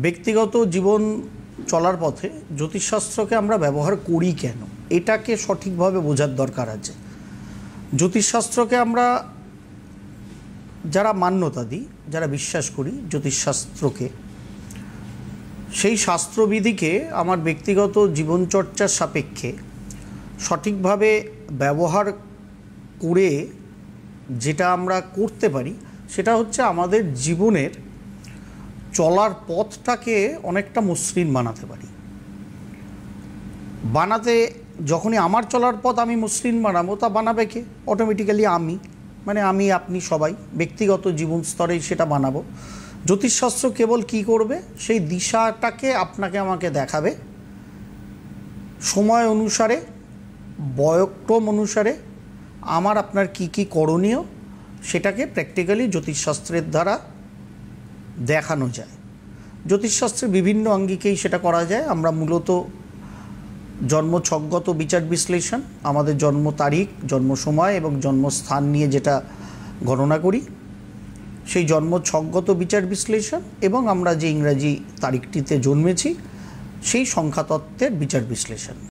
ব্যক্তিগত জীবন চলার পথে জ্যোতিষশাস্ত্রকে আমরা ব্যবহার করি কেন, এটাকে সঠিকভাবে বোঝার দরকার আছে। জ্যোতিষশাস্ত্রকে আমরা যারা মান্যতা দিই, যারা বিশ্বাস করি জ্যোতিষশাস্ত্রকে, সেই শাস্ত্রবিধিকে আমার ব্যক্তিগত জীবনচর্চার সাপেক্ষে সঠিকভাবে ব্যবহার করে যেটা আমরা করতে পারি সেটা হচ্ছে আমাদের জীবনের চলার পথটাকে অনেকটা মসৃণ বানাতে পারি। বানাতে যখনই আমার চলার পথ আমি মসৃণ বানাবো, তা বানাবে কে? অটোমেটিক্যালি আমি, মানে আমি, আপনি সবাই ব্যক্তিগত জীবন স্তরেই সেটা বানাবো। জ্যোতিষশাস্ত্র কেবল কি করবে, সেই দিশাটাকে আপনাকে আমাকে দেখাবে, সময় অনুসারে, বয়ক্রম অনুসারে আমার আপনার কি কি করণীয় সেটাকে প্র্যাকটিক্যালি জ্যোতিষশাস্ত্রের দ্বারা দেখানো যায়। জ্যোতিষশাস্ত্রের বিভিন্ন আঙ্গিকেই সেটা করা যায়। আমরা মূলত জন্মছকগত বিচার বিশ্লেষণ, আমাদের জন্ম তারিখ, জন্ম সময় এবং জন্মস্থান নিয়ে যেটা গণনা করি, সেই জন্মছকগত বিচার বিশ্লেষণ এবং আমরা যে ইংরাজি তারিখটিতে জন্মেছি সেই সংখ্যাতত্ত্বের বিচার বিশ্লেষণ।